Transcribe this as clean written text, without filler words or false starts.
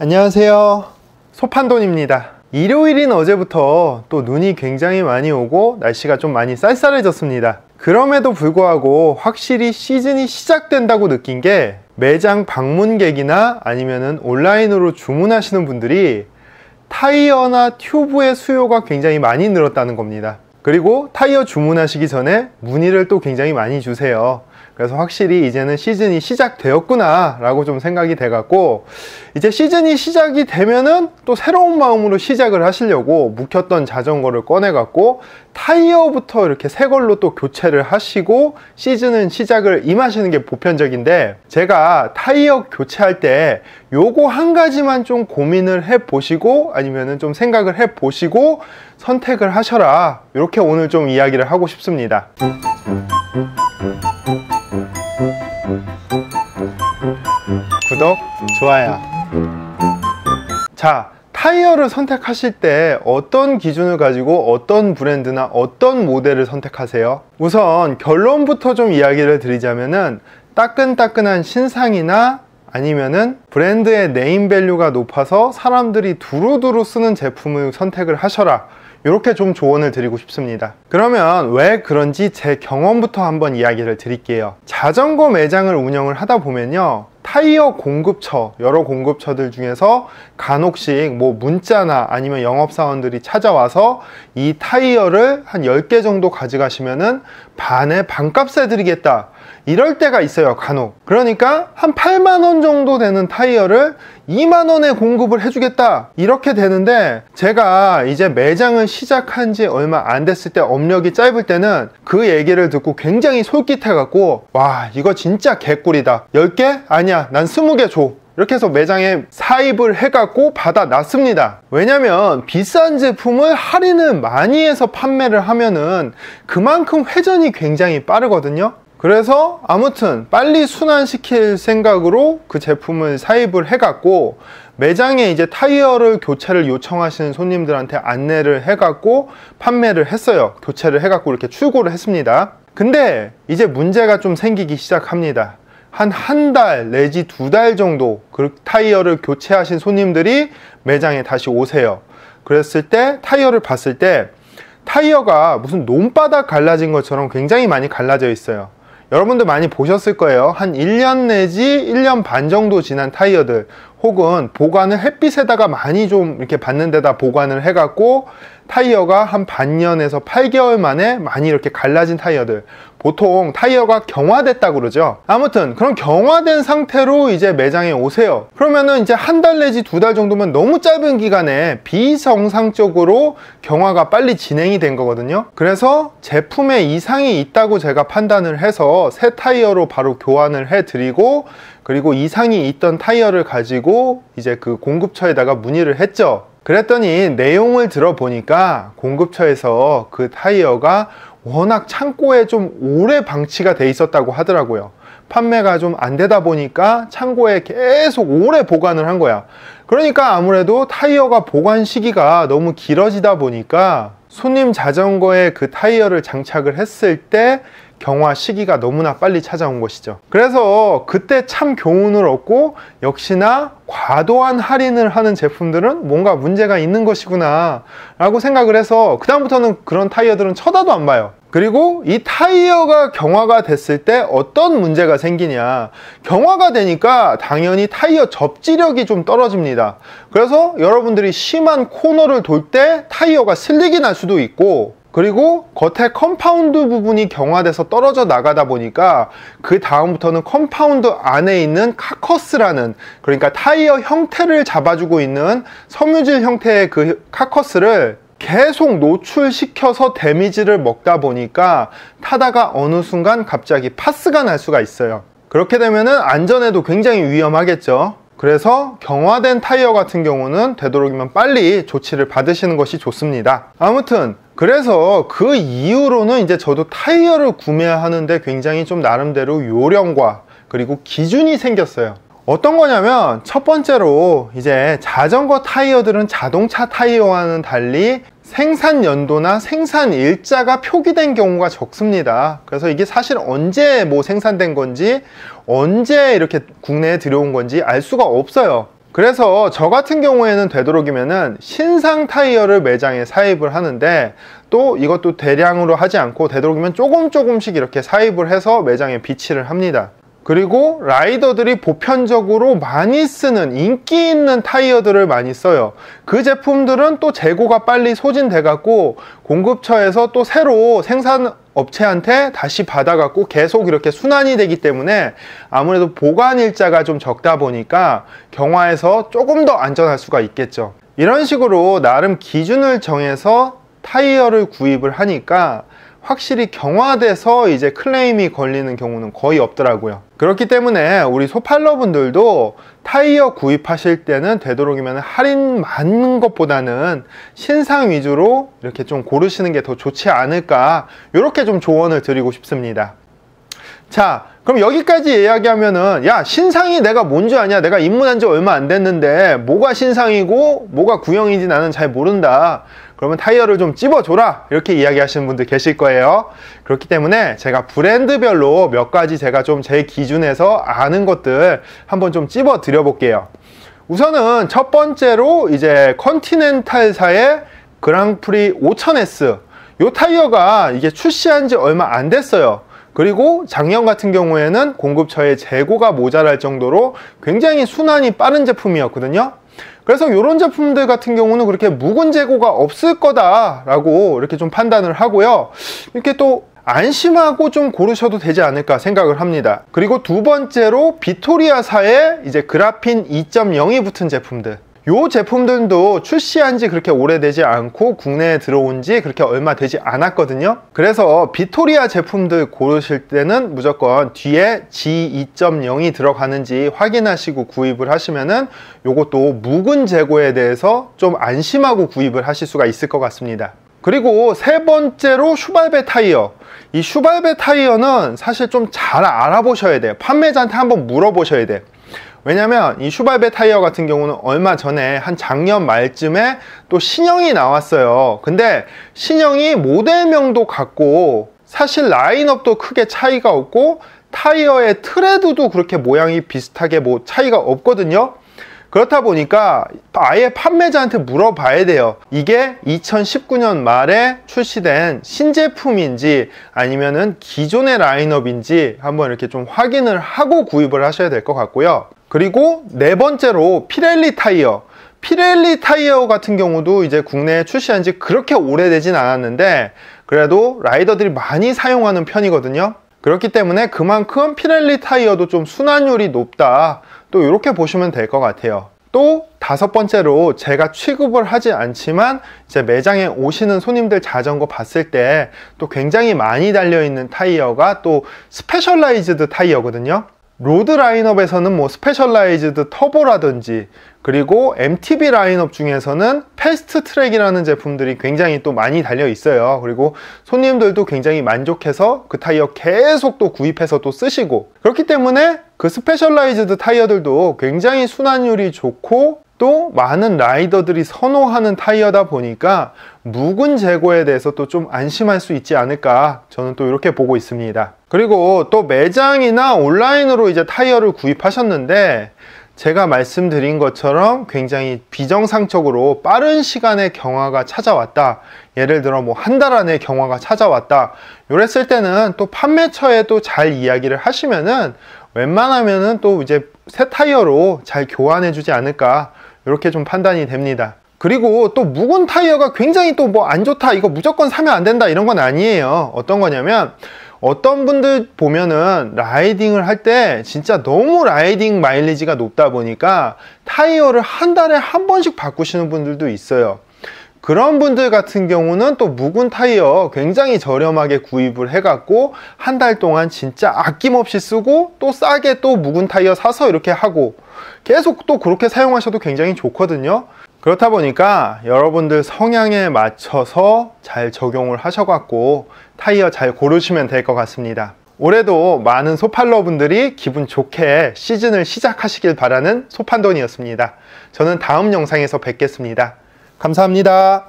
안녕하세요, 소판돈입니다. 일요일인 어제부터 또 눈이 굉장히 많이 오고 날씨가 좀 많이 쌀쌀해졌습니다. 그럼에도 불구하고 확실히 시즌이 시작된다고 느낀 게 매장 방문객이나 아니면은 온라인으로 주문하시는 분들이 타이어나 튜브의 수요가 굉장히 많이 늘었다는 겁니다. 그리고 타이어 주문하시기 전에 문의를 또 굉장히 많이 주세요. 그래서 확실히 이제는 시즌이 시작되었구나 라고 좀 생각이 돼갖고, 이제 시즌이 시작이 되면은 또 새로운 마음으로 시작을 하시려고 묵혔던 자전거를 꺼내갖고 타이어부터 이렇게 새 걸로 또 교체를 하시고 시즌은 시작을 임하시는 게 보편적인데, 제가 타이어 교체할 때 요거 한 가지만 좀 고민을 해 보시고 아니면은 좀 생각을 해 보시고 선택을 하셔라, 이렇게 오늘 좀 이야기를 하고 싶습니다. 구독, 좋아요. 자, 타이어를 선택하실 때 어떤 기준을 가지고 어떤 브랜드나 어떤 모델을 선택하세요? 우선 결론부터 좀 이야기를 드리자면은 따끈따끈한 신상이나 아니면은 브랜드의 네임밸류가 높아서 사람들이 두루두루 쓰는 제품을 선택을 하셔라, 이렇게 좀 조언을 드리고 싶습니다. 그러면 왜 그런지 제 경험부터 한번 이야기를 드릴게요. 자전거 매장을 운영을 하다 보면요, 타이어 공급처, 여러 공급처들 중에서 간혹씩 뭐 문자나 아니면 영업사원들이 찾아와서 이 타이어를 한 10개 정도 가져가시면은 반에 반값에 드리겠다, 이럴 때가 있어요, 간혹. 그러니까 한 8만원 정도 되는 타이어를 2만원에 공급을 해주겠다, 이렇게 되는데, 제가 이제 매장을 시작한 지 얼마 안 됐을 때, 업력이 짧을 때는 그 얘기를 듣고 굉장히 솔깃해갖고, 와, 이거 진짜 개꿀이다, 10개? 아니야, 난 20개 줘, 이렇게 해서 매장에 사입을 해갖고 받아놨습니다. 왜냐면 비싼 제품을 할인을 많이 해서 판매를 하면은 그만큼 회전이 굉장히 빠르거든요. 그래서 아무튼 빨리 순환시킬 생각으로 그 제품을 사입을 해갖고 매장에 이제 타이어를 교체를 요청하시는 손님들한테 안내를 해갖고 판매를 했어요. 교체를 해갖고 이렇게 출고를 했습니다. 근데 이제 문제가 좀 생기기 시작합니다. 한 달 내지 2달 정도 그 타이어를 교체하신 손님들이 매장에 다시 오세요. 그랬을 때 타이어를 봤을 때 타이어가 무슨 논바닥 갈라진 것처럼 굉장히 많이 갈라져 있어요. 여러분들 많이 보셨을 거예요. 한 1년 내지 1년 반 정도 지난 타이어들, 혹은 보관을 햇빛에다가 많이 좀 이렇게 받는 데다 보관을 해갖고 타이어가 한 반년에서 8개월 만에 많이 이렇게 갈라진 타이어들, 보통 타이어가 경화됐다고 그러죠. 아무튼 그런 경화된 상태로 이제 매장에 오세요. 그러면은 이제 한 달 내지 2달 정도면 너무 짧은 기간에 비정상적으로 경화가 빨리 진행이 된 거거든요. 그래서 제품에 이상이 있다고 제가 판단을 해서 새 타이어로 바로 교환을 해드리고, 그리고 이상이 있던 타이어를 가지고 이제 그 공급처에다가 문의를 했죠. 그랬더니 내용을 들어보니까 공급처에서 그 타이어가 워낙 창고에 좀 오래 방치가 돼 있었다고 하더라고요. 판매가 좀 안 되다 보니까 창고에 계속 오래 보관을 한 거야. 그러니까 아무래도 타이어가 보관 시기가 너무 길어지다 보니까 손님 자전거에 그 타이어를 장착을 했을 때 경화 시기가 너무나 빨리 찾아온 것이죠. 그래서 그때 참 교훈을 얻고, 역시나 과도한 할인을 하는 제품들은 뭔가 문제가 있는 것이구나 라고 생각을 해서 그 다음부터는 그런 타이어들은 쳐다도 안 봐요. 그리고 이 타이어가 경화가 됐을 때 어떤 문제가 생기냐, 경화가 되니까 당연히 타이어 접지력이 좀 떨어집니다. 그래서 여러분들이 심한 코너를 돌 때 타이어가 슬릭이 날 수도 있고, 그리고 겉에 컴파운드 부분이 경화돼서 떨어져 나가다 보니까 그 다음부터는 컴파운드 안에 있는 카커스라는, 그러니까 타이어 형태를 잡아주고 있는 섬유질 형태의 그 카커스를 계속 노출시켜서 데미지를 먹다 보니까 타다가 어느 순간 갑자기 파스가 날 수가 있어요. 그렇게 되면은 안전에도 굉장히 위험하겠죠. 그래서 경화된 타이어 같은 경우는 되도록이면 빨리 조치를 받으시는 것이 좋습니다. 아무튼 그래서 그 이후로는 이제 저도 타이어를 구매하는데 굉장히 좀 나름대로 요령과 그리고 기준이 생겼어요. 어떤 거냐면, 첫 번째로 이제 자전거 타이어들은 자동차 타이어와는 달리 생산 연도나 생산 일자가 표기된 경우가 적습니다. 그래서 이게 사실 언제 생산된 건지, 언제 이렇게 국내에 들여온 건지 알 수가 없어요. 그래서 저 같은 경우에는 되도록이면은 신상 타이어를 매장에 사입을 하는데, 또 이것도 대량으로 하지 않고 되도록이면 조금씩 이렇게 사입을 해서 매장에 비치를 합니다. 그리고 라이더들이 보편적으로 많이 쓰는 인기 있는 타이어들을 많이 써요. 그 제품들은 또 재고가 빨리 소진돼 갖고 공급처에서 또 새로 생산업체한테 다시 받아 갖고 계속 이렇게 순환이 되기 때문에 아무래도 보관 일자가 좀 적다 보니까 경화에서 조금 더 안전할 수가 있겠죠. 이런 식으로 나름 기준을 정해서 타이어를 구입을 하니까 확실히 경화돼서 이제 클레임이 걸리는 경우는 거의 없더라고요. 그렇기 때문에 우리 소팔러 분들도 타이어 구입하실 때는 되도록이면 할인 많은 것보다는 신상 위주로 이렇게 좀 고르시는 게 더 좋지 않을까, 이렇게 좀 조언을 드리고 싶습니다. 자, 그럼 여기까지 이야기하면은, 야, 신상이 내가 뭔지 아냐? 내가 입문한 지 얼마 안 됐는데 뭐가 신상이고 뭐가 구형인지 나는 잘 모른다. 그러면 타이어를 좀 찝어줘라, 이렇게 이야기하시는 분들 계실 거예요. 그렇기 때문에 제가 브랜드별로 몇 가지 제가 좀 제 기준에서 아는 것들 한번 좀 찝어 드려 볼게요. 우선은 첫 번째로 이제 컨티넨탈사의 그랑프리 5000S, 이 타이어가 이게 출시한 지 얼마 안 됐어요. 그리고 작년 같은 경우에는 공급처에 재고가 모자랄 정도로 굉장히 순환이 빠른 제품이었거든요. 그래서 이런 제품들 같은 경우는 그렇게 묵은 재고가 없을 거다라고 이렇게 좀 판단을 하고요. 이렇게 또 안심하고 좀 고르셔도 되지 않을까 생각을 합니다. 그리고 두 번째로 비토리아사의 이제 그라핀 2.0이 붙은 제품들, 이 제품들도 출시한 지 그렇게 오래되지 않고 국내에 들어온 지 그렇게 얼마 되지 않았거든요. 그래서 비토리아 제품들 고르실 때는 무조건 뒤에 G2.0이 들어가는지 확인하시고 구입을 하시면은 요것도 묵은 재고에 대해서 좀 안심하고 구입을 하실 수가 있을 것 같습니다. 그리고 세 번째로 슈발베 타이어. 이 슈발베 타이어는 사실 좀 잘 알아보셔야 돼요. 판매자한테 한번 물어보셔야 돼요. 왜냐면 이 슈발베 타이어 같은 경우는 얼마 전에 한 작년 말쯤에 또 신형이 나왔어요. 근데 신형이 모델명도 같고 사실 라인업도 크게 차이가 없고 타이어의 트레드도 그렇게 모양이 비슷하게 뭐 차이가 없거든요. 그렇다 보니까 아예 판매자한테 물어봐야 돼요. 이게 2019년 말에 출시된 신제품인지 아니면은 기존의 라인업인지 한번 이렇게 좀 확인을 하고 구입을 하셔야 될 것 같고요. 그리고 네 번째로 피렐리 타이어. 피렐리 타이어 같은 경우도 이제 국내에 출시한 지 그렇게 오래되진 않았는데 그래도 라이더들이 많이 사용하는 편이거든요. 그렇기 때문에 그만큼 피렐리 타이어도 좀 순환율이 높다, 또 이렇게 보시면 될 것 같아요. 또 다섯 번째로 제가 취급을 하지 않지만 이제 매장에 오시는 손님들 자전거 봤을 때 또 굉장히 많이 달려있는 타이어가 또 스페셜라이즈드 타이어거든요. 로드 라인업에서는 뭐 스페셜라이즈드 터보라든지, 그리고 MTB 라인업 중에서는 패스트 트랙이라는 제품들이 굉장히 또 많이 달려 있어요. 그리고 손님들도 굉장히 만족해서 그 타이어 계속 또 구입해서 또 쓰시고, 그렇기 때문에 그 스페셜라이즈드 타이어들도 굉장히 순환율이 좋고 또 많은 라이더들이 선호하는 타이어다 보니까 묵은 재고에 대해서 또 좀 안심할 수 있지 않을까, 저는 또 이렇게 보고 있습니다. 그리고 또 매장이나 온라인으로 이제 타이어를 구입하셨는데 제가 말씀드린 것처럼 굉장히 비정상적으로 빠른 시간에 경화가 찾아왔다, 예를 들어 뭐 한 달 안에 경화가 찾아왔다, 이랬을 때는 또 판매처에 또 잘 이야기를 하시면은 웬만하면은 또 이제 새 타이어로 잘 교환해 주지 않을까, 이렇게 좀 판단이 됩니다. 그리고 또 묵은 타이어가 굉장히 또 뭐 안 좋다, 이거 무조건 사면 안 된다, 이런 건 아니에요. 어떤 거냐면 어떤 분들 보면은 라이딩을 할 때 진짜 너무 라이딩 마일리지가 높다 보니까 타이어를 한 달에 한 번씩 바꾸시는 분들도 있어요. 그런 분들 같은 경우는 또 묵은 타이어 굉장히 저렴하게 구입을 해갖고 한 달 동안 진짜 아낌없이 쓰고 또 싸게 또 묵은 타이어 사서 이렇게 하고 계속 또 그렇게 사용하셔도 굉장히 좋거든요. 그렇다 보니까 여러분들 성향에 맞춰서 잘 적용을 하셔갖고 타이어 잘 고르시면 될 것 같습니다. 올해도 많은 소팔러 분들이 기분 좋게 시즌을 시작하시길 바라는 소판돈이었습니다. 저는 다음 영상에서 뵙겠습니다. 감사합니다.